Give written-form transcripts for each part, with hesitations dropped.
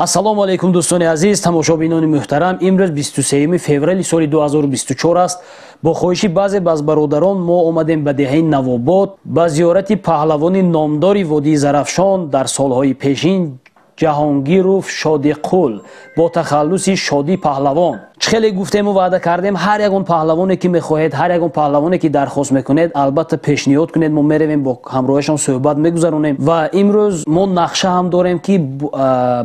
ассалому алайкум дӯстони азиз, тамошобинони муҳтарам. имрӯз 23 феврали соли 2024 аст. бо хоҳиши баъзе аз бародарон мо омадем ба деҳаи Навобод ба зиёрати паҳлавони номдори водии Зарафшон дар солҳои пешин Ҷаҳонгиров Шодиқул бо тахаллуси Шодӣ паҳлавон. хеле гуфтему ваъда кардем, ҳар ягон паҳлавоне ки мехоҳед, ҳар ягон паҳлавоне ки дархост мекунед, албатта пешниҳод кунед, мо меравем бо ҳамроҳашон суҳбат мегузаронем. ва имрӯз мо нақша ҳам дорем ки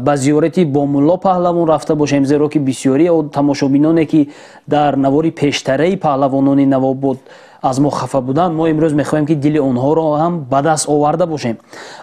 ба зиёрати Бомулло паҳлавон рафта бошем, зеро ки бисёри тамошобиноне ки дар навори пештараи паҳлавонони Навобод аз мо хафа буданд, мо имрӯз мехоҳем ки дили онҳоро ҳам ба даст оварда бошем.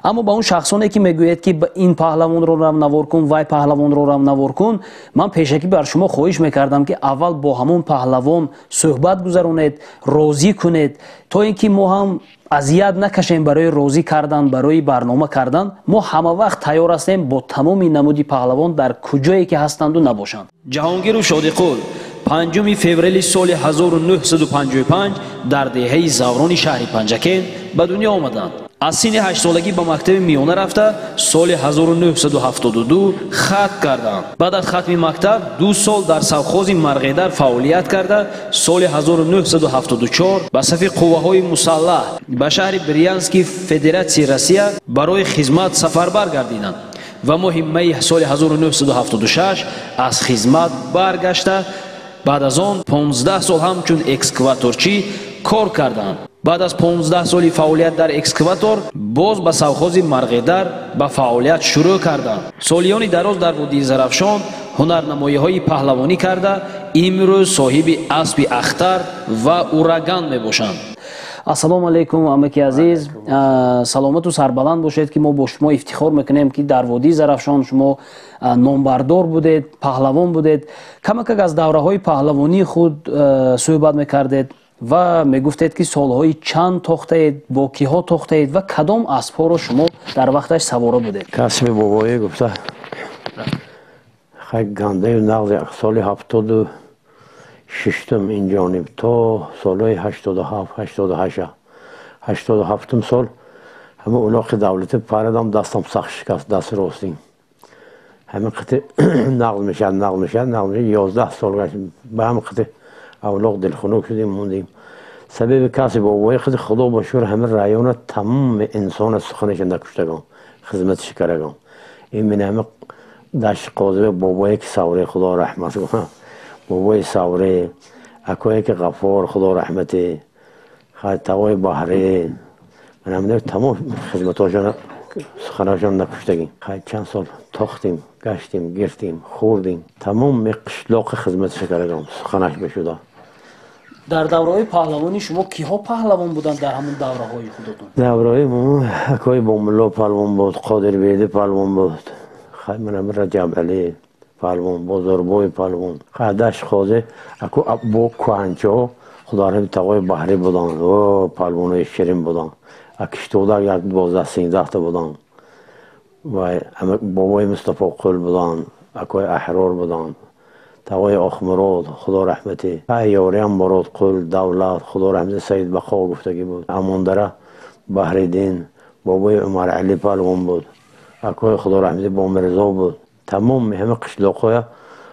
аммо ба он шахсоне ки мегӯяд ки ин паҳлавонро равнавор кун, вай паҳлавонро равнавор кун, ман пешакӣ бар шумо хоҳиш мекардам ки аввал бо ҳамон паҳлавон суҳбат гузаронед, розӣ кунед, то ин ки мо ҳам азият накашем барои розӣ кардан, барои барнома кардан. мо ҳама вақт тайёр ҳастем бо тамоми намуди паҳлавон дар куҷое ки ҳастанду набошанд. Ҷаҳонгиров Шодиқул 5 феврали соли 1955 дар деҳаи Заврони шаҳри Панҷакен ба дунё омаданд. аз синни 8 солагӣ ба мактаби миёна рафта, соли 1972 хатм карданд. баъд аз хатми мактаб 2 сол дар совхози Марғедар фаъолият карда, соли 1974 ба сафи қувваҳои мусаллаҳ ба шаҳри Брянски, Федератсияи Россия барои хизмат сафарбар гардиданд ва моҳи майи соли 1976 аз хизмат баргашта, баъд аз он 15 сол ҳамчун экскаваторчӣ кор карданд. баъд аз 15 соли фаъолият дар экскаватор боз ба совхози Марғедар ба фаъолият шурӯъ карданд. солиёни дароз дар водии Зарафшон ҳунарнамоиҳои паҳлавонӣ карда, имрӯз соҳиби аспи ахтар ва ураган мебошанд. ассалому алайкум амаки азиз, саломату сарбаланд бошед ки мо бо шумо ифтихор мекунем ки дар водии Зарафшон шумо номбардор будед, паҳлавон будед. камакак аз давраҳои паҳлавонии худ суҳбат мекардед ва мегуфтед ки солҳои чанд тохтаед, бо киҳо тохтаед ва кадом аспҳоро шумо дар вақташ савора будед? касби бобоӣ гуфта хай гандаи нағзи соли 76 инҷониб то солҳои 87 сол ҳама улоқи давлати парадам дастам сахт шикаст, дасти ростин ҳама қити нағз мешад 11 сол гашт, ба ҳама қити авлоқ дилхунук шудим, мондем. сабаби касби бобоӣ қити худо ба шукр ҳама района тамоми инсона суханаша накуштагам, хизматиша карагам. ин мин ҳама дашти қозибек бобоӣ ки савре худо раҳмат кунад, бобои савре, акое ки ғафор худо раҳмати, тавои баҳрӣ, ман ҳамин тамом хизматошон суханашон накуштагим. чанд сол тохтем, гаштем, гиртем, хӯрдем, тамоми қишлоқи хизматиша карагам, суханаш бешуда. дар давраҳои паҳлавони шумо киҳо паҳлавон буданд дар ҳамон давраҳои худатон? давраҳои мо акои Бомулло паҳлавон буд, Қодирберди паҳлавон буд, ман ҳам Раҷаб Алӣ паҳлавон, Бозорбой паҳлавон, дашти қозӣ аку бо кӯҳанчаҳо худорами тавои баҳрӣ буданд, паҳлавонои ширин буданд. Киштодар 12-13 буданд. бобои Мустафоқул буданд, акои Аҳрор буданд, тавои Охмурод худо раҳмати, айёриам Муродқул, Давлат худо раҳмати, Саид Бақо гуфтагӣ буд, Амондара Баҳриддин, бобои Умар Алӣ паҳлавон буд, акои худо раҳмати Бомирзо буд. тамоми ҳама қишлоқҳоя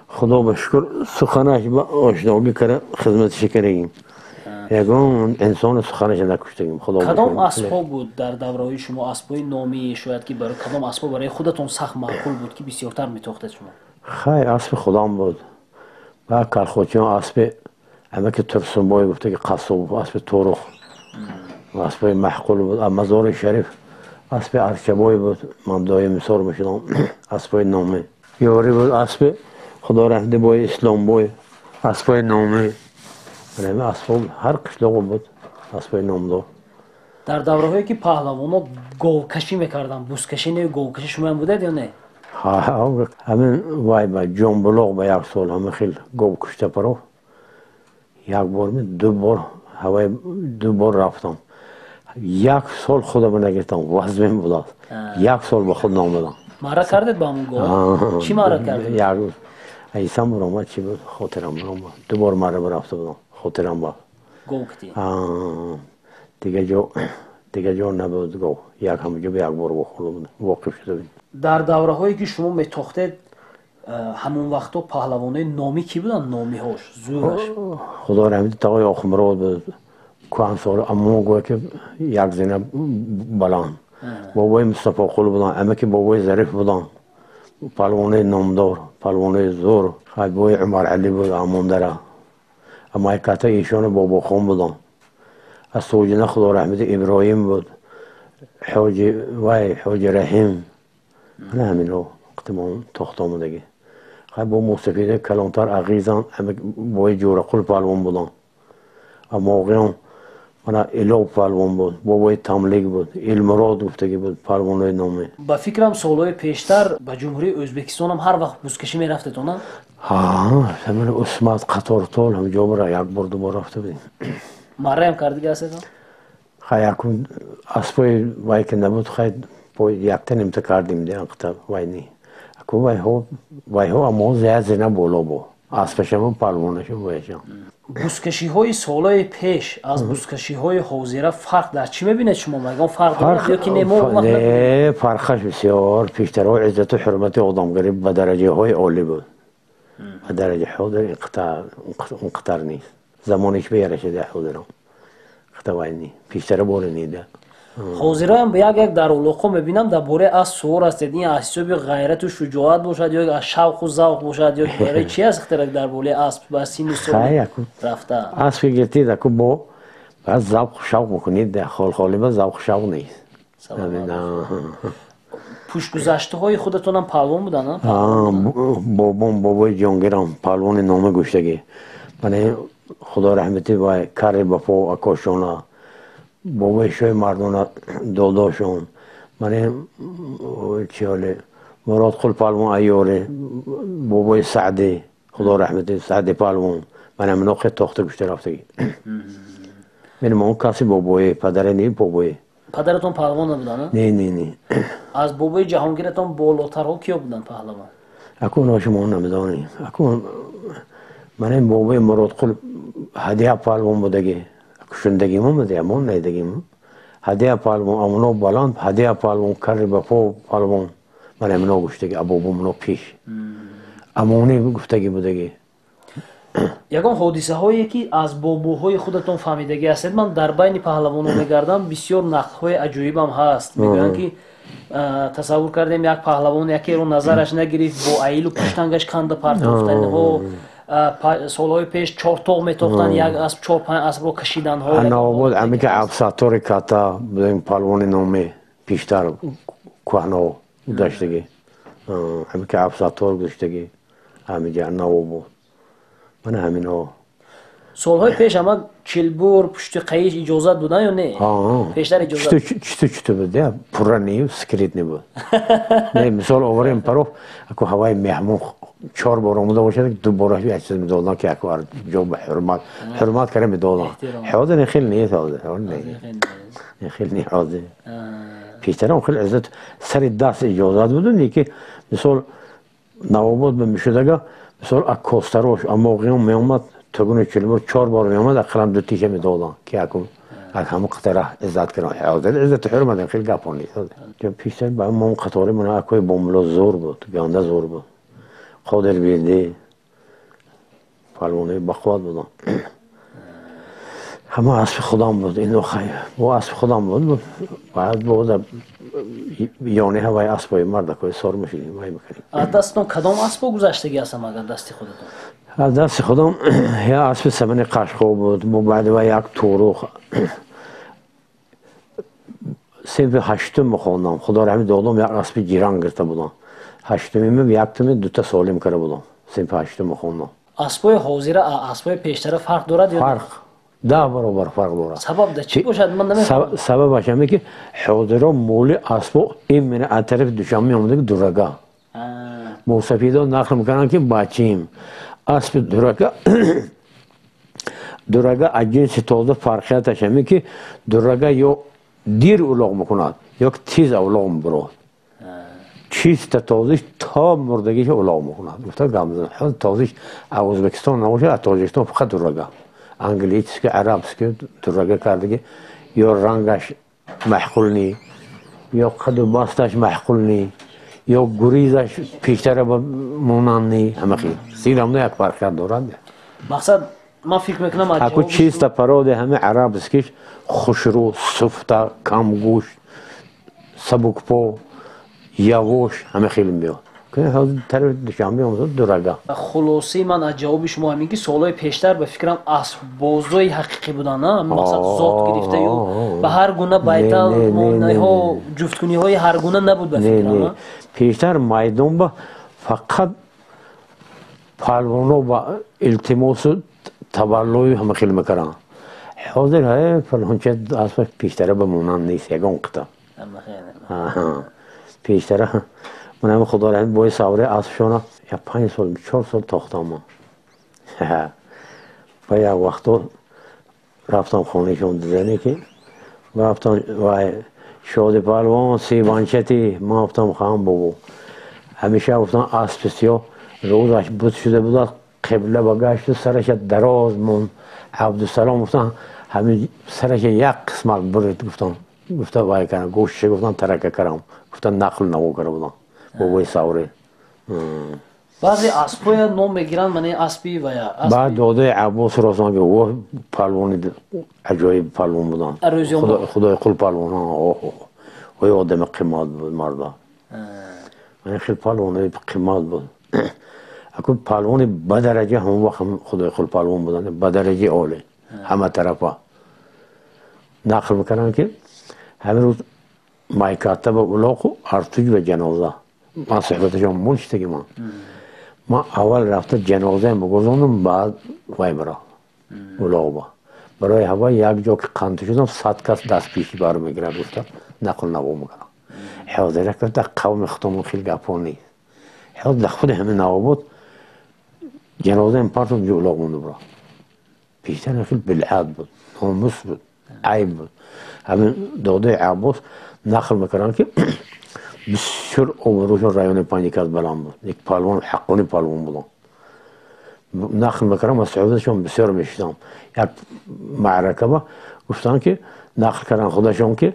худо ба шукр суханаш ба ошногӣ кара хизматиша карагим. ягон инсони суханаша накуштагим. кадом аспҳо буд дар давраҳои шумо, аспҳои номӣ шояд ки барои кадом аспҳо барои худатон сахт маъқул буд ки бисёртар метохтед шумо? хай аспи худам буд. ба Калхочиён аспи ҳама ки Турсунбой гуфта ки қассоб, аспи Турух, аспи маъқул буд. Мазори Шариф аспи Арчабой буд, ман доим мисол мешудам, аспи номӣ. ёрӣ буд аспи худо раҳмати бои Исломбой, аспи номӣ. асбоб ҳар қишлоқ буд асбои номдор. дар давраҳое ки паҳлавонот говкашӣ мекарданд, бузкашӣ не говкашӣ шумо ҳам будед ё не? ҳамин вай ба ҷонбулоқ ба 1 сол ҳама хел гов кушта паро, як бор ҳаваи 2 бор рафтам. 1 сол худам нагирифтам, вазмин будад. 1 сол ба худ номдадам. марра кардед ба ҳамон гов? чӣ марра кардед? айсам буромад чи буд, хотирам буромад. 2 бор марра рафта будам. хотирам ба говкти دیگه جا نبود گو یک همونجا به یک بار بخورده بود واقف شده بود. در دوره هایی که شما میتاختید ҳамон вақтҳо паҳлавонои номӣ ки буданд номиҳош зӯраш خدا رحمت تقای آخمراد بود کوان سال امو گوه که یک زنه بلان بابای مصطفی قل بودن اما که بابای ظریف بودن پلوانه نامدار پلوانه زور خیلی بابای عمر علی بود امون داره اما ایکاته ایشان بابا خون بودن از سوجنه خدا رحمت ابراهیم بود حاج رحیم نه همین رو اقتمام تختامو دیگه خیلی با موسیقی کلانتر عقیزان اما بابای جوره قل پلوان بودن اما آقیان منا الو پلوان بود بابای تملیک بود المراد گفتگی بود پلوانای نامی ба фикрам солҳои пештар ба ҷумҳурии Ӯзбекистон ҳам ҳар вақт бузкашӣ мерафтедона همین عصمت قطار طول هم جا برا یک بار دو بار رفته بودیم марраям кардига ҳастедон خیلی یکون اسبای وای که نبود خیلی با یک تن امتا کردیم دیگه انقطع وای نی اکو وای ها اما زیاد زینه بالا با اسبش هم پلوانش هم وایشم бузкашиҳои солҳои пеш аз бузкашиҳои ҳозира фарқ дар чӣ мебинед шумо магон фарқ дорад ё ки немо نه فرقش بسیار پیشترها عزت و حرمت آدمگری به درجه های عالی بود به درجه حاضر اینقدر نیست زمانش بیاره شده حاضرم انقدر وای نی پیشتر باره نیده ҳозираам ба як дар улоқо мебинам дар бораи аз суор ҳастед ин аз ҳисоби ғайрату шуҷоат бошад ё аз шавқу завқ бошад ё барои чи аст ихтироқ дар бораи асб ба синни соли рафта اسب که گرفتید اکو با باید ذوق و شوق بکنید در خال خالی با ذوق و شوق نیست пуштгузаштаҳои худатонам палвон буданд بابای جانگیرم پلوان نامه گوشتگی من خدا رحمتی وای کاری بپا اکاشانا بابای شوی مردان داداشون من چی حاله مراد خل پلوان ایاره بابای سعدی خدا رحمتی سعدی پلوان من هم ناخه تاخته گوشته رفتگی من اون کسی بابای پدره نی بابای падаратон паҳлавон набуданд نه аз бобои ҷаҳонгиратон болотарҳо киё буданд паҳлавон اکو ناشما نمیدانیم اکو من این بابای مراد خل هدیه پلوان بودگی اکو شندگی ما بوده اما نیدگیم هدیه پلوان امونا بلند هدیه پلوان کاری بپا پلوان من امنا گوشتگی ابابا منا پیش امونی گفتگی بودگی ягон ҳодисаҳое ки аз бобоҳои худатон фаҳмидагӣ ҳастед ман дар байни паҳлавонон мегардам бисёр нақлҳои аҷоибам ҳаст мегӯянд ки тасаввур кардем як паҳлавон якеро назараш нагирифт бо аилу пуштангаш канда партофтаниҳо солҳои пеш чортоғ метохтанд як асб чор панҷ асбро кашиданҳо анавод ами ки абсатори ката будем паҳлавони номи пиштар кӯҳно даштагӣ ами ки абсатор гуштагӣ ҳамиҷа навобод من همین ها سالهای پیش همه چلبور پشت قیش اجازت بودن یا نه؟ پیشتر اجازت چطور بوده؟ پره نیو سکریت نبود نه مثال آوریم پرو اکو هوای مهمون 4 بار آمده باشه 2 بارش یک چیز میدادن که اکو جا به حرمت کرده میدادن حاضر خیلی نیست حاضر خیلی نیست حاضر پیشتر هم خیلی عزت سر دست اجازت بودن که مثال نواباد به میشدگه مثال اکاستراش اما قیام میامد تگونه چلبور 4 بار میامد اقلام 2 تیشه میدادن که اکو همه قطره عزت کنن حاضر عزت حرمت خیلی گپانی جا پیشتر با اون قطاره من اکوی بوملا زور بود گانده زور بود قادر بیردی پلوانه بخواد بودن همه اسب خودم بود اینو خیلی با اسب خودم بود بعد بود یعنی هوای اسبای مرد کوی سر میشیم وای میکنیم دستتون کدام اسبو گذاشتگی هستم اگر دستی خودتون از دست خودم یا اسب سمن قشقو بود بعد و یک توروخ صنف 8 میخوندم خدا رحمت دادم یک اسب جیران گرفته بودم 8 میم یک تیم 2 سالم کرده بودم صنف 8 میخوندم اسبای حاضر اسبای پیشتر فرق دارد یا فرق 10 برابر فرق داره سبب ده چی باشد من نمیفهمم سببش اینه که حاضرا مولی اسبو این من از طرف دوشم میامده که درگا موسفیدا نقل میکنن که بچیم اسب درگا اجنس تازه فرقیتش اینه که درگا یا دیر اولاغ میکند یا تیز اولاغ میبرد چیز تازهش تا مردگیش اولاغ میکند گفته گمزن تازهش ازبکستان نباشه از تاجیکستان فقط درگا انگلیسی عربski درگه کردگی یا رنگش محقول نی یا قد باستش محقول نی یا گریزش پیشتر به مونانی همه خیلی سیر هم نه یک فرق دارند مقصد من فکر میکنم اکو چیست پراده همه عرب است که خوشرو سفته کم گوش سبک پا یواش همه خیلی میاد که حاضر طرف دوشنبه آموزد درگه خلاصی من از جواب شما همین که سالهای پیشتر به فکرم اسب بازوی حقیقی بودن نه مقصد ذات گرفته و به هر گونه بیتل مونای ها جفتگونی های هر گونه نبود به فکرم پیشتر میدان با فقط پهلوانا با التماس و تولای همه خیلی میکردن حاضر های فلان چه اسب پیشتر بمونن نیست یکان قطع پیشتر من همه خدا رحمت باید سواره اسبشان یا 5 سال 4 سال تاختم و یک وقتا رفتم خانهشون دیدنی که رفتم و شاد پهلوان سیبانچتی ما رفتم خواهم بابو همیشه گفتن اسب سیاه روزش بود شده بود قبله بگشت و سرش دراز مون عبدالسلام گفتن همین سرش یک قسمت برد گفتن وای کنه گوشش گفتن ترکه کرم گفتن نقل نمو کرده بودن بابای سواره بعضی اسبای نام میگیرن من اسبی و یا بعد داده عباس راستان که او پهلوان عجایب پهلوان بودن خدای قل پهلوان ها وی آدم قیمت بود مردا من خیلی پهلوان قیمت بود اکو پهلوان بدرجه همون وقت خدای قل پهلوان بودن بدرجه عالی همه طرفا نقل میکنن که همین روز مایکاته با اولاق و ارتوج و جنازه من صحبتشان مونشته که من اول رفته جنازه مگذاندم بعد وای برا اولاق با برای هوا یک جا که قنط شدم 100 کس دست پیشی برو میگیره گفتم نقل نبو میکنم حاضر کرده قوم ختمون خیلی گپان نیست حاضر خود همه نوابود جنازه پرتم جو اولاق مونده برا پیشتر خیلی بالعاد بود ناموس بود عیب بود همین داده عباس نقل میکنن که بسیار عمروشون رایون پانیکات بلند بود یک پهلوان حقانی پهلوان بودن نقل میکنم از صحبتشون بسیار میشتم یک معرکه با گفتن که نقل کردن خودشون که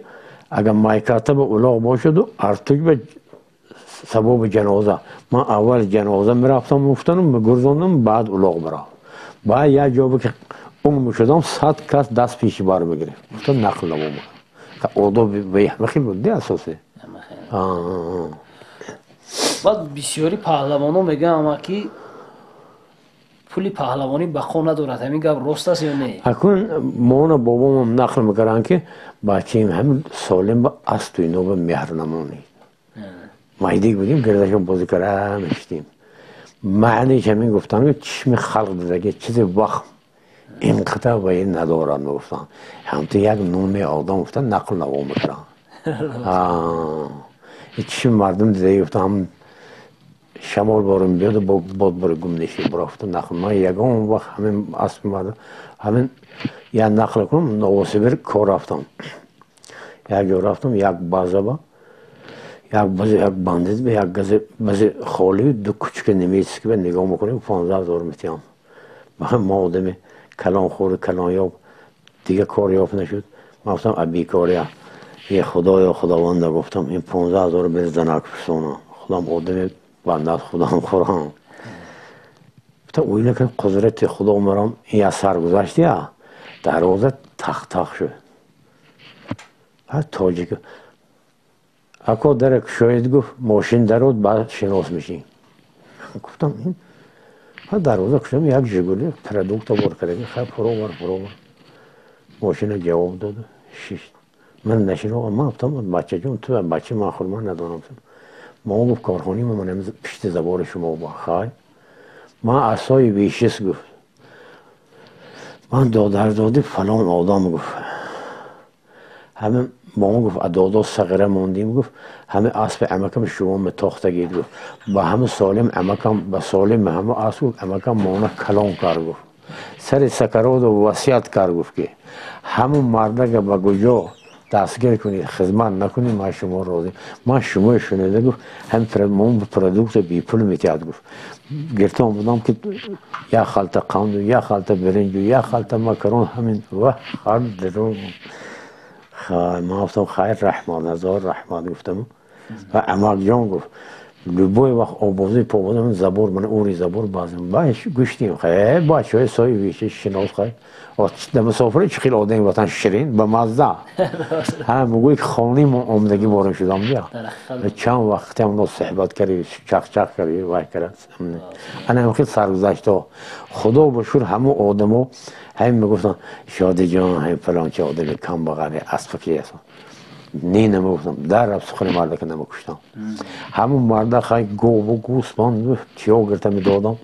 اگر مایکاته به اولاغ باشد و ارتوج به سبب جنازه من اول جنازه میرفتم مفتنم بگرزاندم بعد اولاغ برام بعد یک جا که اون میشدم 100 کس دست پیشی بار میگیره گفتم نقل نبوم اوضاع به همه خیلی بود ده اساسه بعد بسیاری پهلوانو میگن اما که پولی پهلوانی بخو ندارد همین گپ راست است یا نه اکنون مانا بابام نقل میکردن که بچه‌ایم همین سالم با است و اینا به مهر نمونی مایدیک بودیم گردشون بازی کرده میشتیم معنیش همین گفتن که چشم خلق داده که چیز وقت این قطعه و این ندارن میگفتن همونطور یک نومه آدم گفتن نقل نبو میکردن چشم مردم دیده گفتن شمال بارم بیاد و باد باره گم نشید برافت نقل من یکم وقت همین اسب مردم همین یک نقل کنم نواسبر کار رفتم یک جا رفتم یک بازه با یک بندید به یک گزه خالی دو کوچک نمیست که به نگاه میکنیم 15,000 میتیم ما آدم کلان خور کلان یاب دیگه کار یاب نشد من گفتم ابی کاریا یه خدایا خداوند گفتم این 15,000 به زنک پرسونم خودم آدم بنده خودم خورم گفتم اویله که قدرت خدا مرام این از سر گذاشتی دروازه تخت شد بعد تاجیک اکو درک شاید گفت ماشین درود بعد شناس میشین گفتم این دروازه کشم یک جگولی پردوکت بار کرده خیلی فرو بار ماشین جواب داد شیشت من نشینم من گفتم بچه جون تو بچه من خود من ندارم ما گفت کارخانی من پشت زبار شما با خواهی من اصای بیشیست گفت من دادی فلان آدم گفت همه با ما گفت دادا صغیره موندیم گفت همه اسب عمکم شما متاخته گید گفت با همه سالم عمکم با سالم همه اسب عمکم مانه کلان کار گفت سر سکرات و وصیت کار گفت که همون مرده که با گجا دستگیر کنید خدمت نکنید ما شما راضی ما شما شنیده گفت هم من پرودوکت بی پول میتیاد گفت گرتم بودم که یا خلطه قند و یا خلطه برنج و یا خلطه مکرون همین و خرد درون ما گفتم خیر رحمان هزار رحمان گفتم و عمق جان گفت любой вақт обози побудам забор мана ури забор базм баш гуштим хай бачо сои вич шинос хай от да مسافر چه خیلی آدمی وطن شیرین به مزه هم میگوی خانی ما آمدگی بارم شدم بیا چند وقت هم نو صحبت کردی چخ کردی وای کرد انا هم خیلی سرگذشته خدا بشور همه آدمو هم میگفتن شادی جان هم فلان چه آدمی کم بغره اسب کی است نه نمیگفتم در رفت سخن مرد که نمیکشتم همون مرد خیلی گوب و گوسفند چیا گرفته میدادم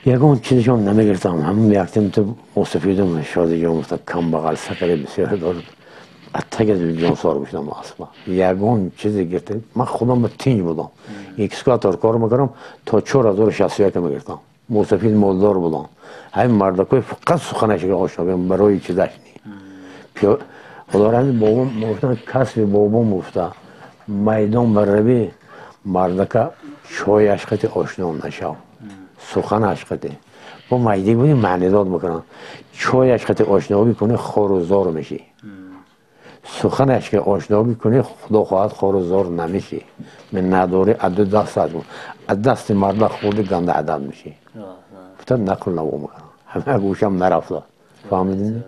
یگان چیزشون نمیگرفتم همون یکتیم تو مستفیدم شادی جان گفتم کم بغل سکره بسیار دارد اتک از جان سار بشدم اصلا یگان چیزی گرفته من خودم تینج بودم اکسکاتور کار میکردم تا 4061 میگرفتم مستفید مالدار بودم همین مرد که فقط سخنش که آشنا بیم برای چیزش نی خدا رحمت بابام گفتن کسب بابام گفته میدان بروی مردکه چای عشقت آشنا نشو سخن عشقته با میدی بودی معنی داد میکنن چای عشقت آشنا بکنه خور و زار میشی سخن عشق آشنا بکنه خدا خواهد خور و زار نمیشی من نداره عدو دست از دست مرد خورده گنده عدد میشی گفتن نقل نبو میکنن همه گوشم نرفته فهمیدین؟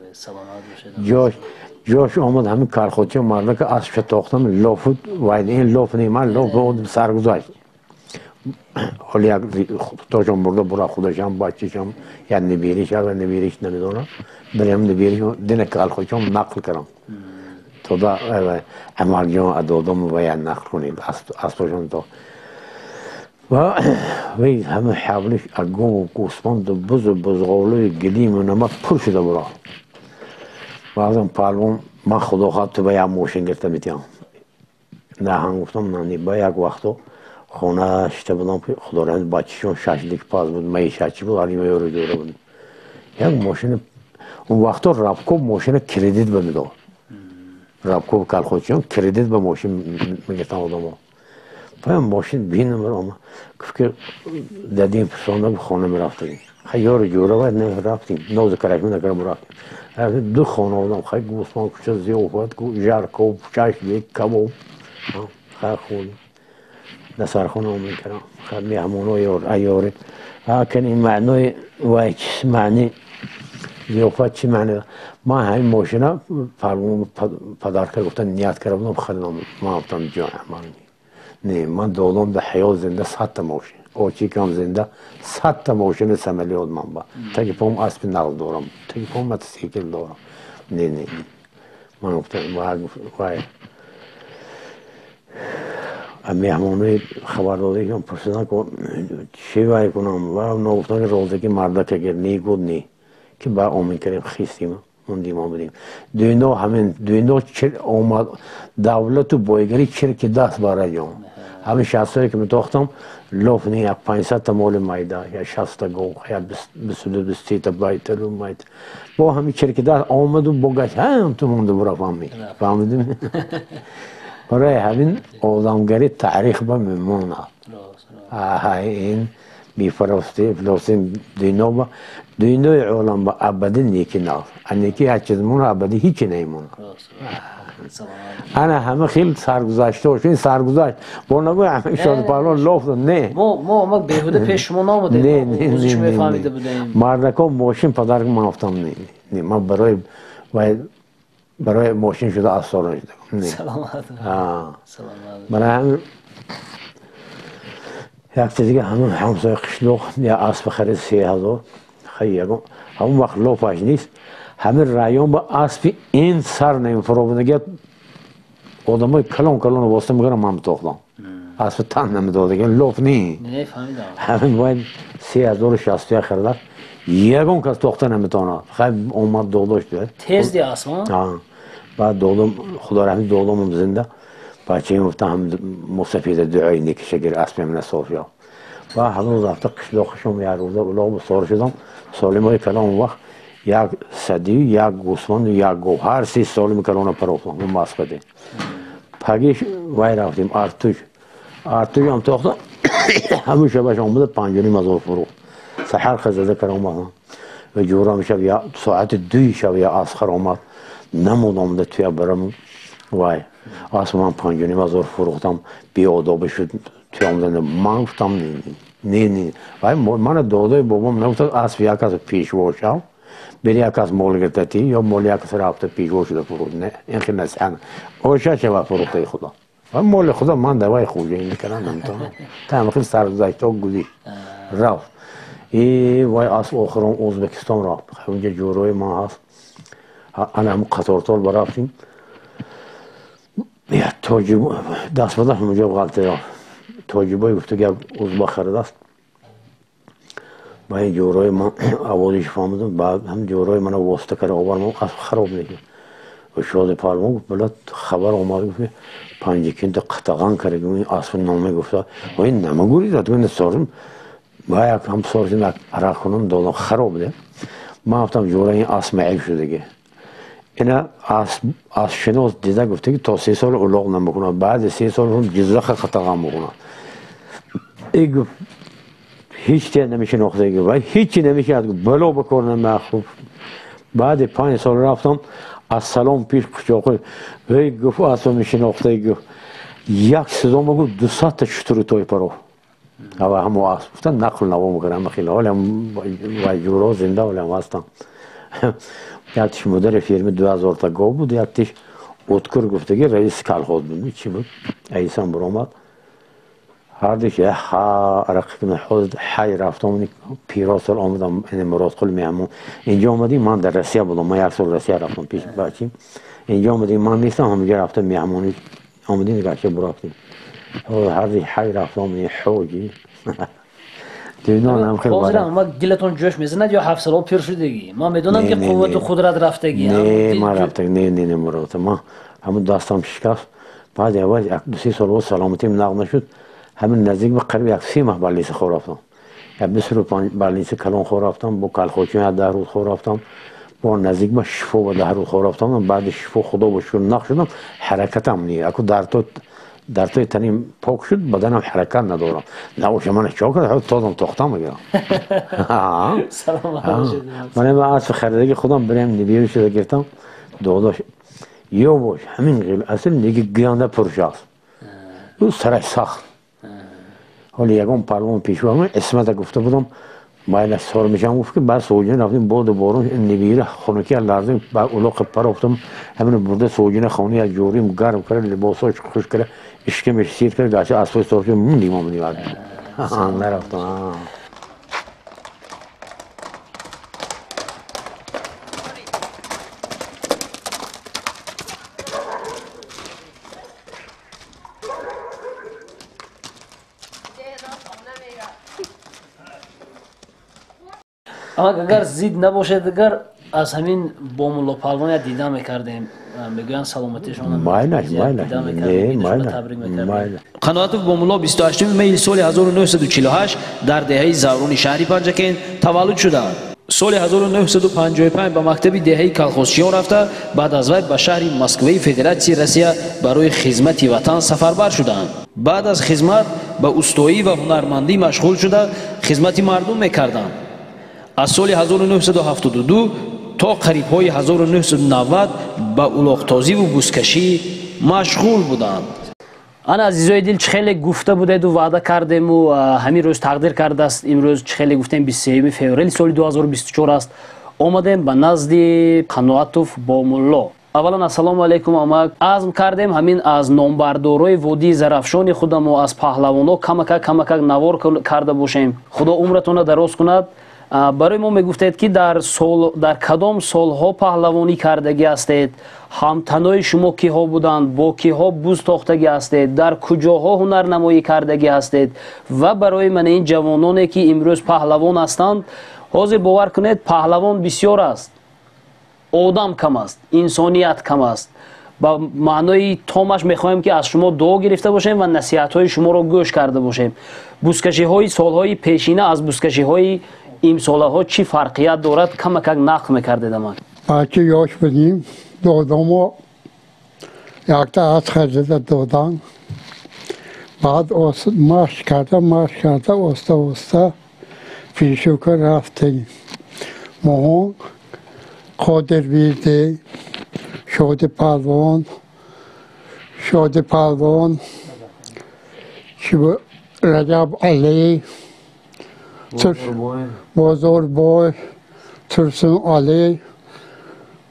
جاش آمد همین کارخوچه مرده که اسب تاختم لافت واید این لاف نیم من لاف بود سرگذشت حالی یک تاجم برده برا خودشم بچهشم یا نبیریش اگر نبیریش نمیدونم بریم نبیریش دین کارخوچه هم نقل کردم تا دا عمل جان ادادم و یا نقل کنید اسبشون تا و وی همه حوالش اگم و گوسفند بزغالوی گلیم و نمک پر شده برا بعضم پالون من خدا خواد تو به یک موشن گرفته میتیم نه هم گفتم نه با یک وقتو خونه شده بودم خدا رحمت بچه‌شون 6 لیک پاس بود می 6 بود علی میورو دوره بود یک ماشین اون وقتا رابکو ماشین کردیت بمیداد رابکو کال خودشون کردیت به ماشین میگفتن آدمو پس ماشین بینم برام که دادیم پسوندم خونه میرفتیم خیار جوره باید نرفتیم نوز کرایه نکردم رفتیم دو خانه آدم خیلی گوسفند کوچه زیافت کو جرکو چاش بیک کباب خیلی خوبی نصر خونه آمد کردم خیلی میهمونای ایاره لكن این معنی وای چی معنی زیافت چی معنی ما همین ماشینا فرمون پدر که گفتن نیت کردم خریدم ما گفتم جا نه من دادم به حیات زنده 100 تا ماشین آچی کم زنده 100 تا ماشین سملیات من با تاکی پام اسب نقل دارم تاکی پام موتورسیکل دارم نه من گفتم وای مهمونی خبر داده که پرسیدن که چی وای کنم و نگفتن که روزه که مرده که اگر نی گود نی که با آمین کردیم خیستیم موندیم آمدیم دوینا همین دوینا آمد دولت و بایگری چرا که دست برای جام همین شخصایی که میتاختم لوف نی یا 500 تا مول مایده یا 60 تا گو یا 22 تا بایتر و مایده با همین چرا که دست آمد و بگشت هم تو مونده برا فهمیدیم برای همین آدمگری تاریخ با میمونه این بیفرسته فلسطین دینوی عالم با ابدی نیکی نه نیکی هر چیز مونه ابدی هیچی نمیمونه انا همه خیلی سرگذشته باشه این سرگذشت با نگوی همه شاد پالان لاف نه ما بهوده پیشمون آمده نه مردکا ماشین پدر من افتم نه من برای ماشین شده از سالان شده سلامت برای همین یک دیگه همسای قشلوق یا اسب خرید 3000 خیلی همون وقت لوفش نیست همین رایان با اسبی این سر نمیفرو بودگه آدمای کلان واسطه میگرم من بتاختم اسب تن نمیدادگه لوف نی همین باید 3061 خریدن یکم کس تاخته نمیتونه خیلی اومد داداش داره تیز دی اسب بعد دادم خدا رحمت دادم زنده بچه این گفتم مستفید دعایی نکشه گر اسب من صافیا و همون رفته قشلاقشم یک روزه اولا بسار شدم سالم های کلام وقت یک صدی یک گوسفند یک گو هر 3 سالم کلان پروفتم اون مسقطه پگیش وای رفتیم ارتوش هم تاختم همون شبش آمده 5,500 فرو سحر خزده کرام آمد و جورا میشه یا ساعت 2 شب یا اسخر آمد نمود آمده توی برم وای آسمان پنجونی مازور فروختم بی آدابه شد توامدن من گفتم نه وای من دادای بابام نگفت اسب یک از پیشوا شو بری یک از مولگتتی یا مول یک از رفته پیشوا شده فروخت نه این خیلی نسیان اوشا شو فروخته خدا و مول خدا من دوای خوبی میکنم نمیتونم تمام سرزایت و گودی رفت ای وای اسب آخرام ازبکستان رفت اونجا جوروی ما هست انا هم قطارتال برفتیم یا تاجیب دست بدم اونجا غلطه را تاجیبای گفته که ازبک خرده است با این جوروی من آوازش فهمیدم بعد هم جوروی من واسطه کرده آورم اسب خراب نکرد و شاد پالما گفت بلد خبر آمد گفت 5 کنت قطعان کرده این اسب نامه گفته و این نمگوری داد این سارم با یک هم سارم عراق کنم دادم خراب ده ما گفتم جوروی این اسب معیب شده که اینا اسب شناس دیده گفته که تا 3 سال الاغ نمیکنه بعد 3 سال هم جزرخ قطعان میکنه ای گفت هیچ چیز نمیشه نقطه گفت و هیچی نمیشه بلا بکنم مخوب بعد 5 سال رفتم از سلام پیش قشاقه وی گفت اصلا میشه نقطه گفت یک صدا ما گفت 200 تا شتر توی پرو او همو اسب گفتن نقل نوا میکنم خیلی حالا و جورا زنده حالا هستم یکیش مدیر فیرم 2000 تا گاو بود یکیش اتکر گفته که رئیس کلخوز بود چی بود ایسان برآمد هر دیش ها رقیق خود حی رفتم پیراسل آمدم این مراد قل میامون اینجا آمدیم من در روسیه بودم من 1 سال روسیه رفتم پیش بچیم اینجا آمدیم من نیستم همینجا رفتم میامونی آمدیم گرچه برفتیم هر دیش حی رفتم این حوجی هم خیلی باره ما گلتون جوش میزند یا 7 سال پیر شدگی ما میدونم که قوت و قدرت رفتگی نه ما رفتگی نه مراد ما همون داستان شکست بعد اول 2-3 سال بود سلامتیم نقد نشد همین نزدیک به قریب 1 ماه بلیس خور رفتم یا 25 بلیس کلان خور رفتم با کلخوچی 10 روز خور رفتم با نزدیک به شفا و 10 روز خور رفتم بعد شفا خدا بشکر نقد شدم حرکتم نیست اكو در توی تنیم پاک شد بدنم حرکت ندارم نوش من چاکر حد تازم تختم میگیرم سلام علیکم من با اسب خریدگی خودم بریم نبیو شده گرفتم داداش یا باش همین غیل اصل دیگه گیانده پرشاست او سرش سخت حالا یکم پروان پیشوا من اسمت گفته بودم مایل سر میشم گفت که بعد سوجن رفتیم بود بارون نبیره خونکی لازم با الاغ پر افتم همین برده سوجن خونی از جوریم گرم کرد لباساش خوش کرد اشکمش سیر کرد گاشه اسب سرش موندیم بعد نرفتم اما اگر زید نباشد اگر از همین بوملو پالوان دیده میکردیم میگویند سلامتیشون مایلش قنوات بوملو 28 می سال 1948 در دهه زورون شهری پنجکین تولد شدند. سال 1955 به مکتب دهه کلخوزچیان رفته بعد از وی به شهر مسکو فدراسیون روسیه برای خدمت وطن سفربر شدند. بعد از خدمت به استویی و هنرمندی مشغول شده خدمت مردم میکردند. از سال 1972 تا قریب های 1990 به الاغ‌تازی و بوسکشی مشغول بودند. انا عزیزای دل خیلی گفته بودید و وعده کردیم و همین روز تقدیر کرده است امروز خیلی گفتیم 23 فوریه سال 2024 است آمدیم به نزد قنواتوف بوملو. اولا السلام علیکم آمد عزم کردیم همین از نامبردارای وادی زرافشان خودم و از پهلوانا کمک نوار کرده باشیم. خدا عمرتون دراز کند. برای ما میگفتید که در کدام سالها پهلوانی کردگی هستید، همتنای شما کیها بودند، با کیها بوز تاختگی هستید، در کجاها هنرنمایی کردگی هستید و برای من این جوانانی که امروز پهلوان هستند حاضر باور کنید پهلوان بسیار است، آدم کم است، انسانیت کم است. با معنای تامش میخوایم که از شما دعا گرفته باشیم و نصیحت های شما را گوش کرده باشیم. بوسکشی های سالهای پیشینه از بوسکشی های این سالها چی فرقیت دارد کمک نقل میکردید من؟ بچه یاش بودیم دادم و یک تا از خریده دادن بعد مشق کرده وسته پیشو که رفتیم ما قادر بیرده شاد پهلوان شادی پروان رجب علی بازار بای ترسون علی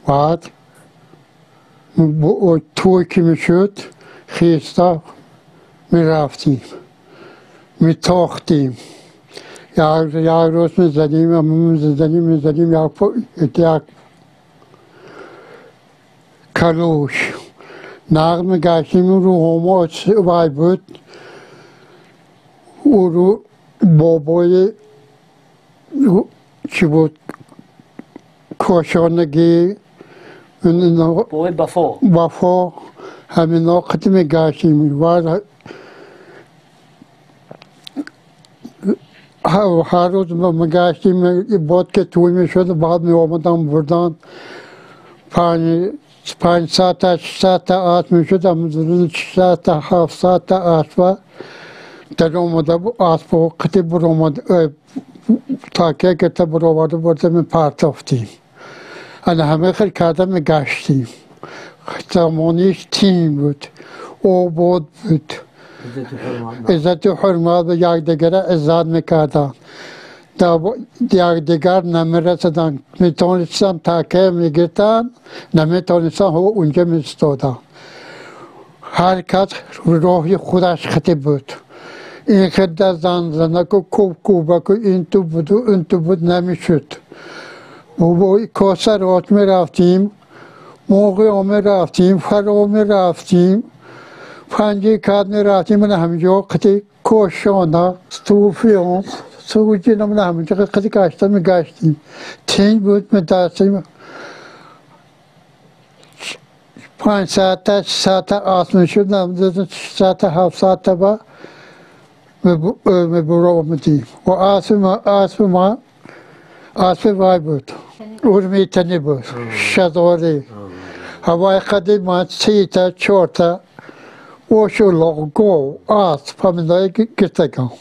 بعد توی که میشد خیستا میرفتیم میتاختیم یک روز میزدیم یک کلوش نغمه گشتیم رو هما وای بود او رو بابای چی بود کاشانگی بابای بفا همین وقتی میگشتیم هر روز میگشتیم باد که توی میشد بعد می آمدم بردن 5 ساعت 6 ساعت آت میشد هم 6 ساعت 7 ساعت آت در آمده آت وقتی بر آمد تاکه که تا بر آورده برده می پرتافتیم انا همه خیلی کردم میگشتیم زمانیش تیم بود آباد بود عزت و حرمت به یک دیگر عزت میکردن یک دیگر نمیرسدن میتونستن تاکه میگیرتن نمیتونستن اونجا میستادن هر کس راهی خودش خطی بود این خیلی زنه که کوبه که این تو بود و اون تو بود نمیشد با کاسه رات میرفتیم موقع میرفتیم فرا میرفتیم پنجه کد میرفتیم من همینجا قطعی کوشانه صوفیان سوچی نمون همینجا قطعی گشته میگشتیم تین بود میدستیم 5 ساعت 6 ساعت آسمان شد 6 ساعت 7 ساعت با میبرو آمدیم و آسم وای بود ارمیتنی بود شداری هوای قدیم ما 3 تا 4 تا وشو لغو آسم همینایی گرتگم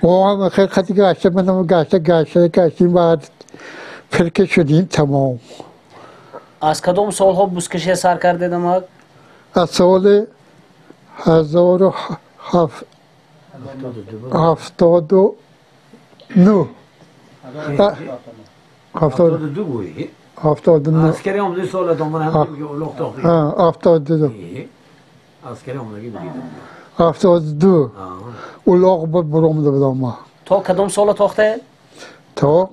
و هم خیلی خیلی گشته منم گشتیم بعد پرکه شدیم تمام از کدام سالها بزکشی سر کرده دماغ؟ از سال 1079 79 Askeri omdu sola domar hem lok toqdi. 72 Askeri omdagi bugid. 72 uloq برآمده بودم ما تا کدام سال تاخته؟ تا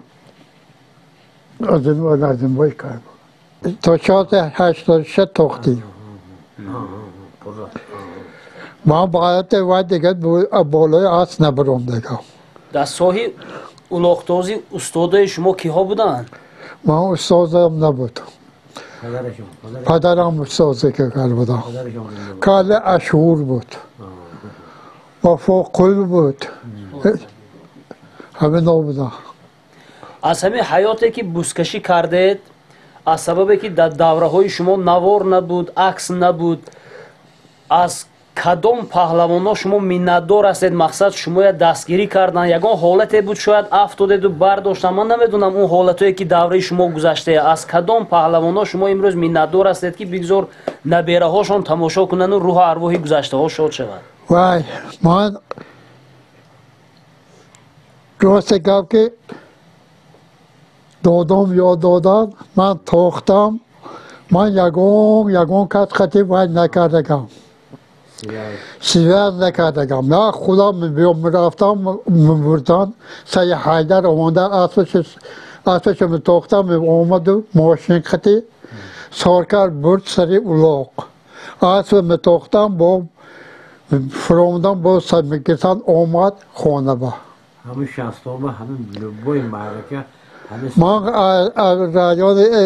از این باید کرد تا شاید 86 تاختیم ما باید باید دیگه بالای آس نبرم دیگه در ساحی اولاختازی استاده شما کیها بودن؟ ما استازم نبود پدرم استازی که کرد بودم کال اشهور بود وفا قل بود همه نبودن از همه حیاتی که بزکشی کردید از سببی که در دوره های شما نوار نبود عکس نبود از کدام پهلوانا شما منتدار هستید مقصد شما دستگیری کردن یگان حالتی بود شاید افتادید و برداشتن من نمیدونم اون حالتایی که دوره شما گذشته از کدام پهلوانا شما امروز منتدار هستید که بگذار نبیره هاشون تماشا کنن و روح ارواحی گذشته ها شاد شود وای من راست گفت که دادم یا دادم من تاختم من یگان کت خطی باید نکردگم سیوز نکردگم نه خدا میرفتم میبردن سعی حیدر آمانده اسبش میتاختم آمد و ماشین خطی سارکر برد سری اولاق اسب میتاختم با فرامدن با سر میکشن آمد خانه با همه 60 با همه بای معرکه من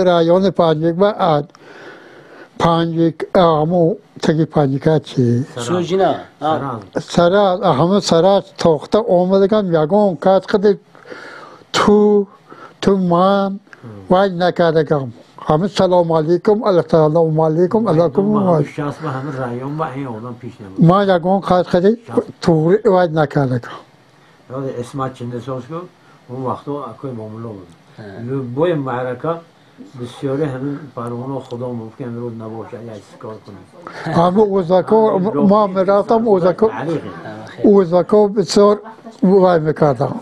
رایان پنجک و پنجک همو تکی پنجکه چی سوجینا سرا همه سرا تاخته آمدگم یگان کت خده تو من وای نکردگم همه سلام علیکم سلام علیکم علیکم 60 با همه رایان با این آدم پیش نمید ما یگان کت خده تو وای نکردگم یاد اسمت چنده ساز کن اون وقتا اکوی معامله بود بای معرکه بسیاری همین پروانه خدا ممکن رو نباشه یا چیکار کنیم همه اوزاکا ما میرفتم اوزاکا بسیار وای میکردم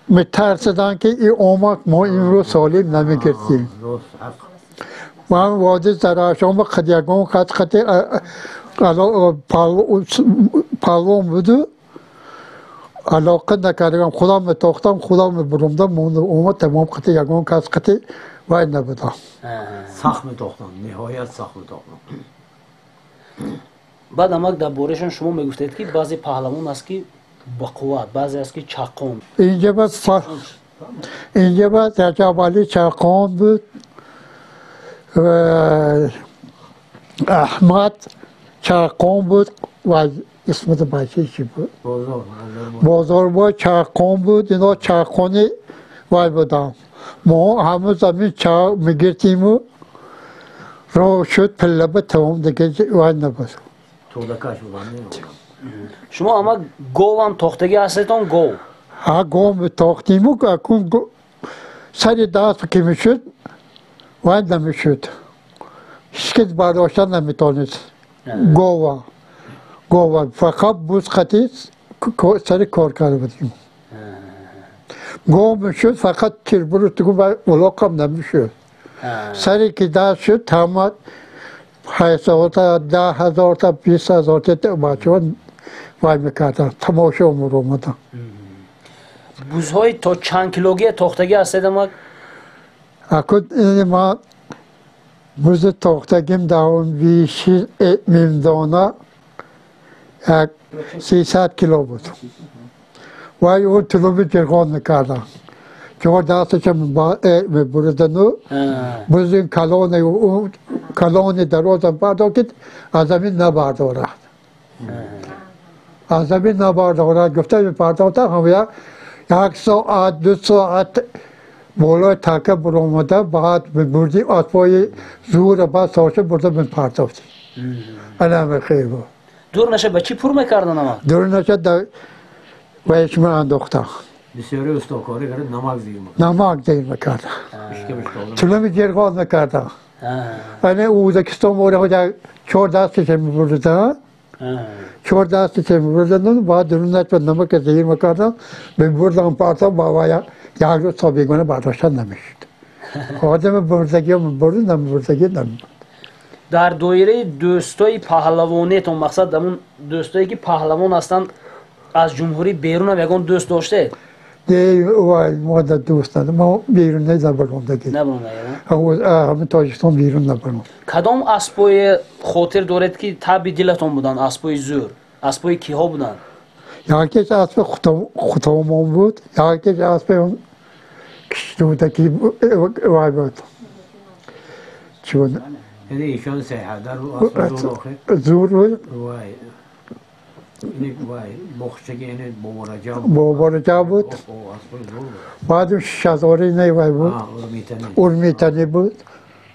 میترسیدن که این اومد ما این رو سالم نمیگرسیم من وادی زراشان خد یکم خط پلوان بودو علاقه نکردم خدا میتاختم خدا میبرومدم اومد تمام خط یکم خط وای نبودم سخت میتاختم نهایت سخت میتاختم بعد اما در بارشان شما میگفتید که بعضی پهلوان است که با قوت بعضی است که چاقون اینجا بعد رجب علی چاقون بود و احمد چاقون بود و اسم بچه چی بود بازار بود چاقون بود اینا چاقونی وای بودم ما همه زمین چا میگرتیم و رو شد پله به تمام دیگه وای نبود تودکش بودم شما اما گو هم تختگی هستتون گو ها گو میتاختیم و اکون سر دست که میشد وای نمیشد هیچ برداشتن نمیتونست گوه فقط بوز خطی سر کار کرده بودیم گو میشد فقط تیربرو تگو و اولاق هم نمیشد سری که دست شد تمام 8,000 تا 10,000 تا 20,000 تا بچه ها وای میکردن تماشا امور اومدن بوزهای تا چند کیلوگی تختگی هستید اما اکود ما بوز تختگیم داون بیشی میمدانه 300 کیلو بود وای اون طلوع جرگان میکردن چون دستش میبردن و بوز این کلان درازم برداکید از زمین نبردارد از زمین نبردارد گفته میپرداختم همه یک ساعت 2 ساعت بالای تکه برآمده بعد بردیم اسبای زور بعد ساشه برده میپرداختیم الان خیر بود دور نشه به چی پر میکردن اما؟ دور نشه در ویش انداختم بسیاری استاکاری کرد نمک دیر میکردم طلوع جرگان میکردم یعنی اوزبکستان موره 4 دستش میبردن 4 دستش میبردن بعد درونش به نمک زیر میکردم میبردم پارتا با یک روز تا بیگانه برداشتن نمیشد آدم بردگی هم میبردن نمیبردگی نمیبرد در دایره دوستای پهلوانیتون مقصد همون دوستایی که پهلوان هستن از جمهوری بیرون هم یکون دوست داشته؟ وای ما در دوست ندارم ما بیرون نبرم دیگه همه تاجیکستان بیرون نبرم کدام اسبای خاطر دارد که تب دلتون بودن اسبای زور اسبای کیها بودن یکیش اسب خطامان بود یکیش اسب کشتودکی وای بود چون یعنی ایشان سیحدر و اسب زور بود وای اینه وای مخشگی اینه بابارجا بود بعد شزاری نه وای بود ارمیتنی بود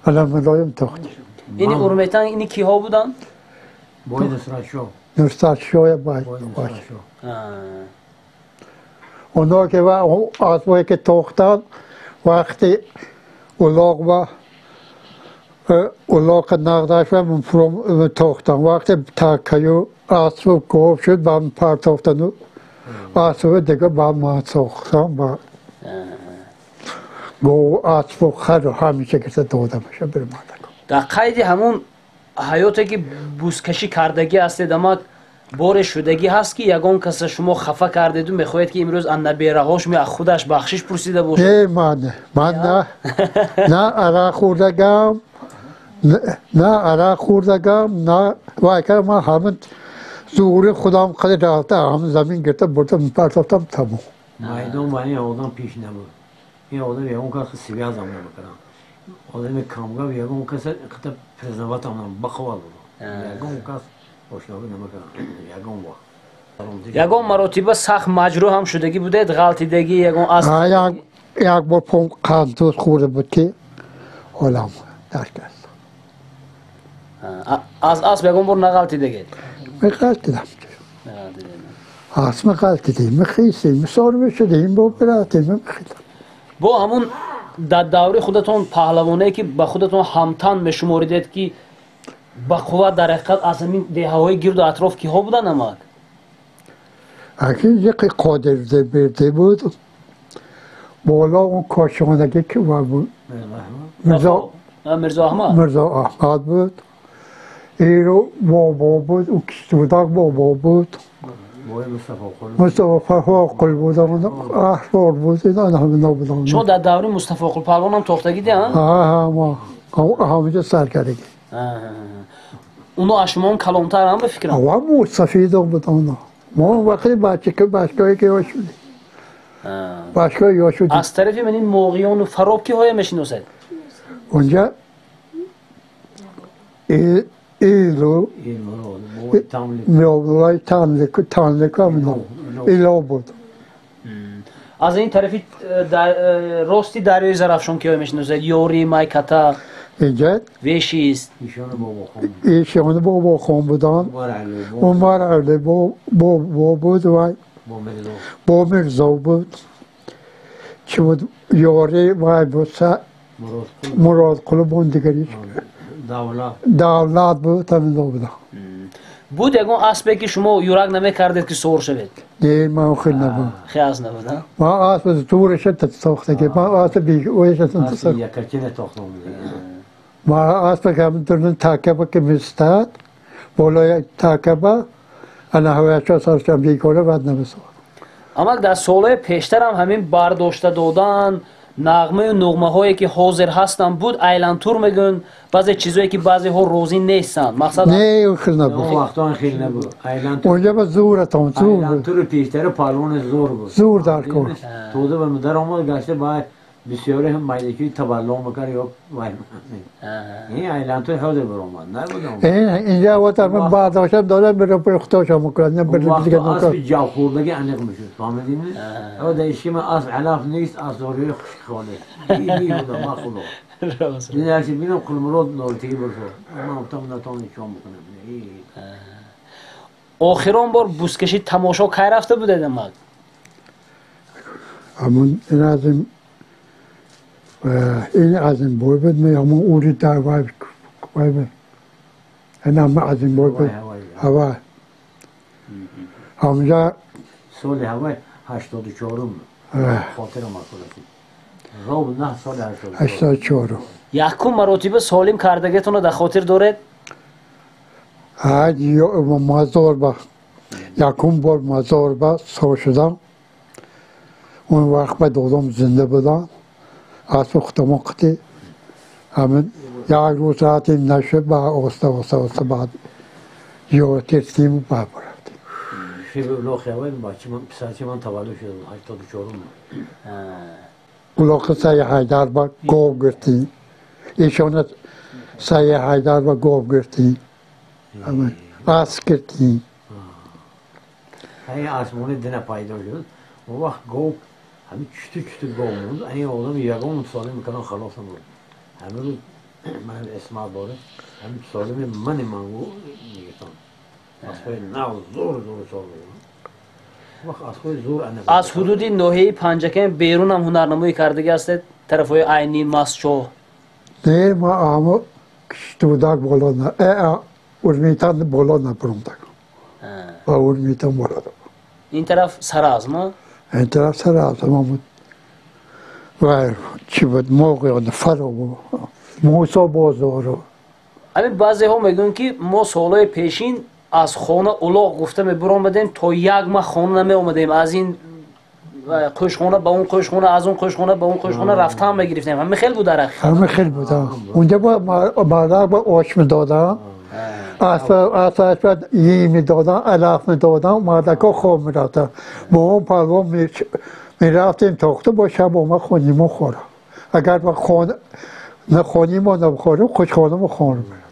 الان ملایم تاختی اینی ارمیتن اینی کیها بودن؟ بای نصرت نصرت شاه باید اونا که اسبایی که تاختن وقتی اولاق نقدش و من تاختن وقتی تکیو اسب گوب شد با من پرتافتن و اسب دیگه با من ساختن با گو اسب و خر همیشه که داده میشه برمانده در قید همون حیاتی که بوزکشی کردگی هستید اما بار شدگی هست که یگان کس شما خفه کردید و میخواید که امروز ان نبیره هاش می خودش بخشش پرسیده باشه من نه عرق خوردگم نه عرق خوردگم نه واقعا من همه زوری خودم قدر رفته هم زمین گرفته بردم پرتافتم تمام میدان بانی آدم پیش نبود این آدم یگان کس سیگار زمان میکنم آدم کامگاه یگان کس خطه پرزنوات هم بخوال بود یگان کس آشنابی نمیکنم یگان مراتبه سخت مجروح هم شدگی بودید غلطیدگی یگان از یک بار پون قندوز خورده بود که حالم درک است از اسب یگان بار نغلطیدگی غلطیدم اسب غلطیدیم میخیسیم ساربه شدیم با براتیم میخیدم با همون در دوره خودتون پهلوانایی که به خودتون همتن میشماریدید که با قوت در حقیقت از همین دهه‌های گرد و اطراف کیها بودن نمک؟ اگه یک قادر زبرده بود بالا اون کاشانگی که بود مرزا احمد بود ایرو بابا بود او کشتوداک بابا بود مصطفی قل بود احرار بود اینا همه نبودن شما در دوره مصطفی قل پهلوان هم تاختگی دیدن؟ ما همینجا سر کردگی اونا از شما هم کلانتر هم به فکرم؟ مو سفید بود اونا ما وقتی بچه که باشگاهی که یا شدی باشگاه یا شدی از طرفی من این موقعیان و فراب که های میشناسد؟ اونجا ایلو میابدالای تانلک هم ایلا بود از این طرفی راستی دریای زرافشان که های میشناسد؟ یوری، مایکتا، اینجا ویشیست ایشان بابا خان بودن عمر علی با بود و با مرزا بود چه بود یاری وای بود مراد قلبون دیگریش دولت بود همین بودن بود یکون اسبی که شما یورک نمیکردید که سور شوید؟ نه من خیلی نبود خیلی از نبود ها؟ من اسب دورش تاخته که من اسب بیگویش تاخته من اسب که همینطور تاکبه که میستاد بالای تاکبه انا هوایشا سرشم بیگونه بعد نمیسود اما در سالهای پیشتر هم همین برداشته دادن نغمه و نغمه هایی که حاضر هستن بود ایلانتور میگن بعضی چیزایی که بعضی ها روزی نیستن مقصد نه خیلی نبود اون وقتا خیلی نبود اونجا با زورتون زور بود ایلانتور پیشتر پالون زور بود زور در کار توده به مدر آمد گشته باید بسیاری هم مایدکی تبلا مکر یا باید این ایلانتور حاضر برآمد نبود اینجا وقت من برداشتم دادم برای پرختاشم میکنم اون وقت اسب جو خوردگی انق میشد فهمیدین؟ اما در اشکی من اسب علاف نیست از دوری خوش خاله این بودم ما خدا این هرچی بینم قلمرود نورتگی برسو من امتام نتانی شام بکنم آخران بار بوسکشی تماشا که رفته بوده دمک؟ همون این از این بای بود می همون اولی در وای بود این همه از این بای بود هوا همونجا سال هوای 84 خاطر ما کلاسی روب نه سال 84 یکم مراتب سالم کردگیتون رو در خاطر دارد؟ مزار با یکم بار مزار با سو شدم اون وقت به دادم زنده بودم اسب ختم قطعی همین یک روز رفتیم نشد با آسته بعد یادت رسیم و بعد برفتیم شب اولاخ هوای پسرچه من تولد شده 84 اولاخ سعی حیدر با گاو گرفتیم ایشان سعی حیدر با گاو گرفتیم اسب گرفتیم این آسمون دنه پیدا شد اون وقت گاو همین چطور گاو بود این آدم یکم سالم میکنن خلاص بود همه رو من اسمع داره همین سالم من منگو میگتان اسبای نو زور سال وقت اسبای زور از حدود ناحیه پنجکه بیرون هم هنرنمایی کردگی هستید طرفای عینی مسچو نه ما اما کشتودک بالا نه ارمیتان بالا نبرمدک با ارمیتان بالا این طرف سراز ما؟ این طرف سراز ما بود و چی بود موقع فرا بود موسا بازارو همین بعضی ها میگن که ما سالهای پیشین از خانه اولاغ گفته می برآمدیم تا یک ماه خانه نمی آمدیم از این قشخانه به اون قشخانه از اون قشخانه به اون قشخانه رفته هم میگرفتیم همه خیلی بود درخ همه خیلی بود اونجا با آش میدادن اسب یی میدادن علف میدادن مردکا خواب میرفتن با اون پلوان میرفتیم تاخته با شب ما خونیم و خورم اگر با خانه نخونیم و نبخوریم خوشخانه و خانه میرفتیم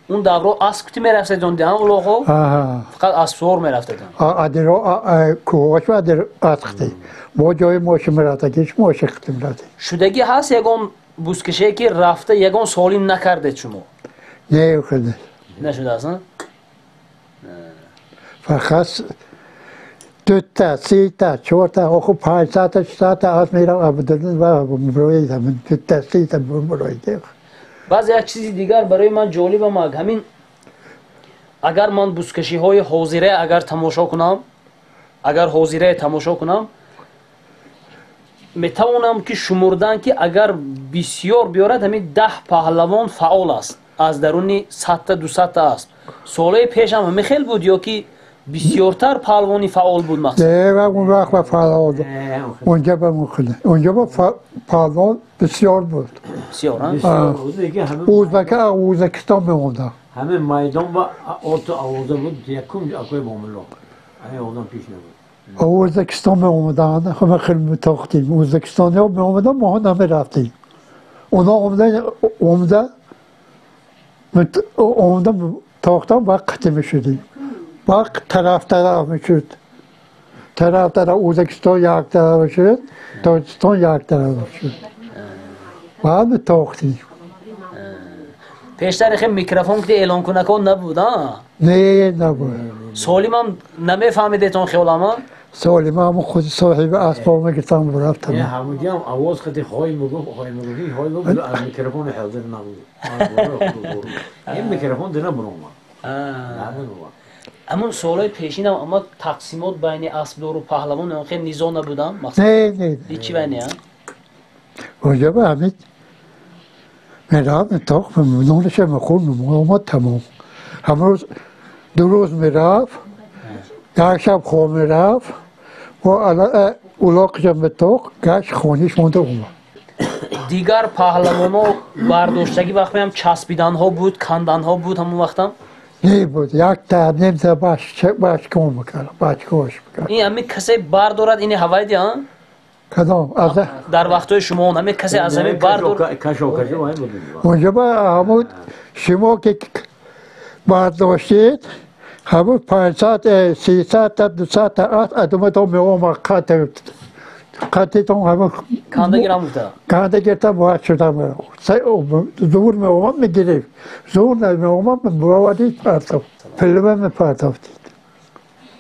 اون دورو اسب کتی میرفتید اون دیان اولاغو؟ فقط اسب سوار میرفتید ادر کوهاش و ادر اسختی با جای ماشین میرفتن که هیچ ماشین خطی میرفتیم شدگی هست یکم بوسکشه که رفته یکم سالیم نکردید شما؟ نه خیلی نشده هست نه؟ فقط 2 تا 3 تا 4 تا آخو 5 تا 6 تا آت میرم عبدالله و برای همین 2 تا 3 تا برای دیگه. باز یک چیزی دیگر برای من جالب آمد همین اگر من بزکشی های حاضره اگر تماشا کنم اگر حاضره تماشا کنم میتوانم که شمردن که اگر بسیار بیارد همین 10 پهلوان فعال است از درون 100 تا 200 تا است سالهای پیش هم همین خیلی بود یا که بسیارتر پهلوانی فعال بود مقصد نه و اون وقت با فعال بود اونجا به مخله اونجا با پهلوان بسیار بود بسیار ها بسیار بود دیگه همه اوزبکستان میمونده همه میدان و آت آوازه بود یکم اکوی باملا همه آدم پیش نبود اوزبکستان میموندن همه خیلی متاختیم اوزبکستانی ها میموندن ما ها نمی رفتیم اونا اومدن تاختن وقت میشدیم وقت طرف میشد طرف اوزبکستان یک طرف میشد تاجیکستان یک طرف میشد بعد تاختیم پیشتر خیلی میکروفون که اعلان کنکان نبود ها نه نبود سالیم هم نمیفهمیدتون خیال اما سالیم هم خود صاحب اسباب میگفتم برفتم یه همونجا هم آواز خیلی خواهی مگفت از میکروفون حاضر نبود این میکروفون دینا برو همون سالهای پیشین هم اما تقسیمات بین اسبدار و پهلوان خیلی نزاع نبودن نه چی بینی هم؟ اونجا به همین میرفت تاخت نونش میخورد میموند تمام همه روز 2 روز میرفت یک شب خواب میرفت و اولاقش هم به تاخت گشت خانیش مونده اومد دیگر پهلوان ها برداشتگی وقتی هم چسبیدن ها بود کندن ها بود همون وقت هم نه بود یک تا نیم تا باشکون میکرد باشکوش میکرد این همین کسی بردارد این هوای دیا کدام از در وقتهای شما همین کسی از همین بردار اونجا با همون شما که برداشتید همون 500 300 تا 200 تا ادامه تو میوم قطعی تو همون کنده گیرم بوده کنده گرفته باید شدم زور میوم میگیریم زور نمیوم برآوردی پرتاب پلمه میپرتافتید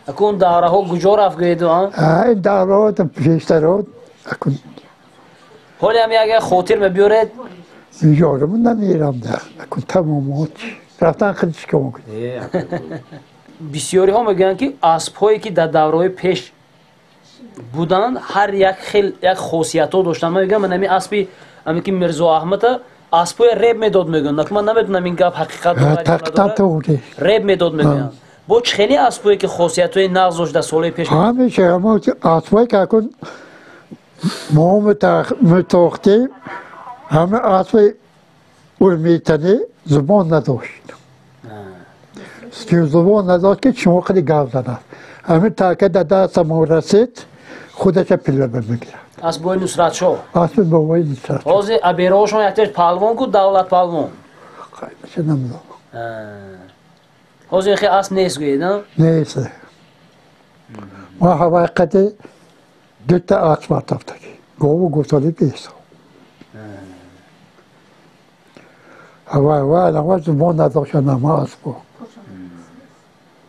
اکون داره ها کجا رفت گیدو ها؟ این داره ها پیشتر ها اکون حالی هم اگر خاطر بیارد یارمون نمیرم ده اکون تمامات رفتن خیلی چکم کنید بسیاری ها میگن که اسب هایی که در دوره پیش بودن هر یک خیلی یک خاصیت ها داشتن من میگم من همین اسبی همین که مرزا احمد اسب های ریب میداد میگن من نمیدونم این گپ حقیقت داره ریب میداد میگن با خیلی اسبایی که خاصیت های نقض داشت در سالهای پیش همیشه اما اسبایی که اکن ما متاختیم همه اسبای میتنی زبان نداشت که زبان نداشت که شما خیلی گاو زدن همین تاکه در دست ما رسید خودش پله بمیگیره اسبای نصرت شاه اسب بابای نصرت شاه حاضر ابیرهاشون یکتش پهلوان کو دولت پهلوان خیلی نمیدونم حاضر خیلی اسب نیست گوید نه؟ نیست ما حقیقت 2 تا اسب رفتگی گاو و گوساله بیست اول زبان نداشتن همه اسبا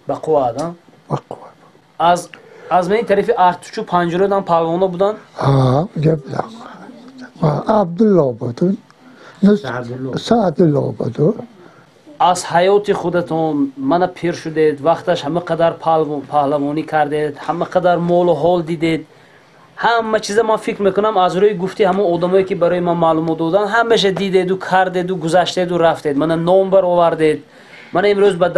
با قواد ها؟ با قواد از من طرف ارتش و پنجره دان پهلوانا بودن؟ جبلا عبدالله بودن سعدالله بودن از حیات خودتون من پیر شدید وقتش همه قدر پهلوانی کردید همه قدر مال و حال دیدید همه چیز من فکر میکنم از روی گفتی همه آدمایی که برای من معلومات دادن همشه دیدید و کردید و گذشتید و رفتید من نام بر آوردید من امروز به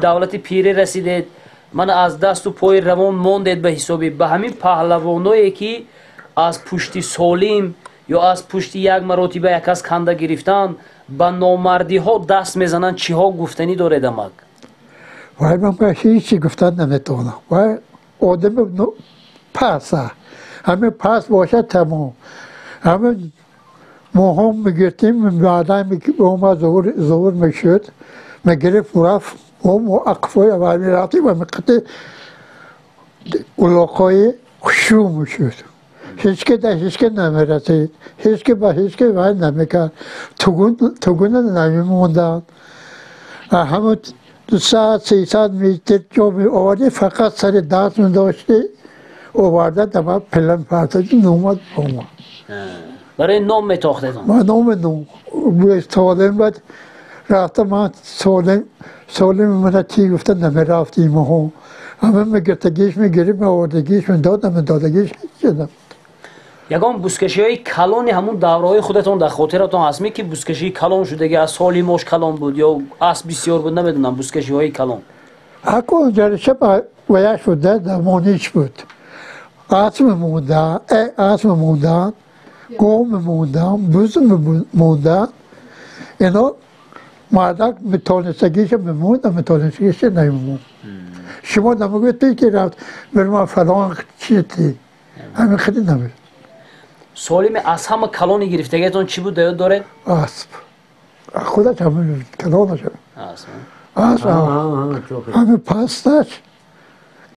دولت پیری رسیدید من از دست و پای روان ماندید به حسابی به همین پهلوانایی که از پشت سالیم یا از پشت یک مراتبه یک از کنده گرفتن به نامردی ها دست میزنن چی ها گفتنی داره دمک وای من به هیچی گفتن نمیتونم وای آدم پسه همه پس باشه تمام همه ما هم میگرتیم بعدا اومد ظهور میشد میگرفت رفت هم اقفای اول میرفتیم و میقطع علاقای خشوع میشد هیچ که در هیچ که نمیرسید هیچ که به هیچ که باید نمیکرد تگونه نمیموندن همه 200-300 متر جا می آوردی فقط سر دست می داشتی آورده دم پلن پرتاج نومد با ما برای نام میتاختتون. ما نام بود سالم بود رفتم من سالم من چی گفتن نمی رفتیم ها همه میگرتگیش میگیریم آوردگیش من دادگیش شدم یگان بوسکشی های کلانی همون دورهای خودتون در خاطرتون هست می که بوسکشی کلان شده از سالی ماش کلان بود یا اسب بسیار بود نمیدونم بوسکشی های کلان اکو جلسه باید شده دمانیش بود اسب موندن گوم موندن بوز موندن اینا مردک میتونستگیش میموند و میتونستگیش نمیموند شما نمیگوید که رفت برما فلان چیتی همین خیلی نمید سالیم از همه کلانی گرفتگیتون چی بود یاد داره؟ اسب خودت همین کلان شد اسب همین پستش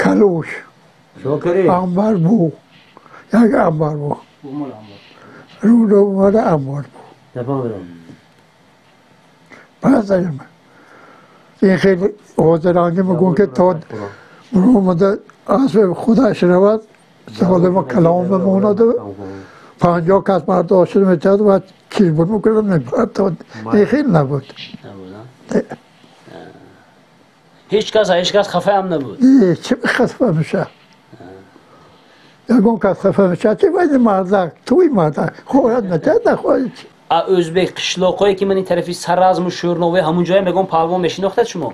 کلوش انبر بو یک انبر بو رو مال انبار بو پستش این خیلی حاضرانگی میگون که تا برو مده اسب خودش رود سالم کلام بموند و 50 کس مرد داشته میتاد و چیز بود میکنم نمیبرد این خیلی نبود هیچ کس خفه هم نبود چه خفه میشه یکون کس خفه میشه چه باید مردک توی مردک خواهد نتید نخواهد ازبک قشلاقایی که من این طرفی سرازم و شورنوه همون جایی میگم پهلوان میشناختید شما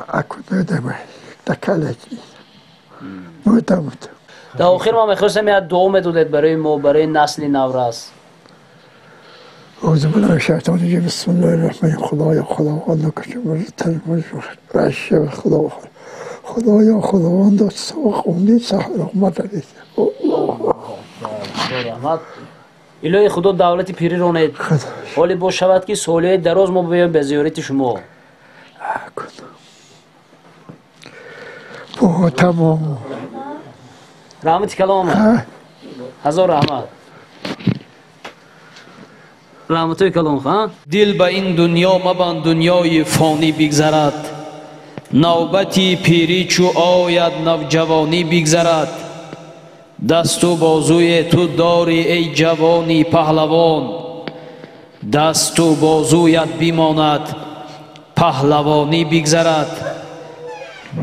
اکو نمیدم دکله چیز بودم در آخر ما میخواستم یه دعا میدادید برای ما برای نسل نورس اعوذ بالله من الشیطان الرجیم بسم الله الرحمن الرحیم خداوند که تلمش رشه خداوند ساخوندی سهر رحمت علیه الهی خدا دولت پیری رونید حالی باش شود که سالیه دراز ما بیایم به زیارت شما با تمام رحمت کلام هزار رحمت رحمتوی کلام خان دل به این دنیا مبند دنیای فانی بگذرد نوبتی پیری چو آید نوجوانی بگذرد دست و بازوی تو داری ای جوانی پهلوان دست و بازویت بیماند پهلوانی بگذرد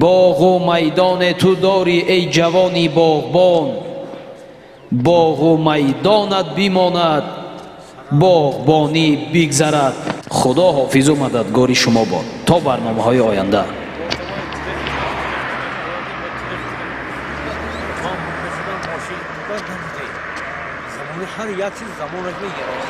باغ و میدان تو داری ای جوانی باغبان باغ و میدانت بیماند باغبانی بگذرد خدا حافظ و مددگار شما باد تا برنامه های آینده هر یک چیز زمانش میگیره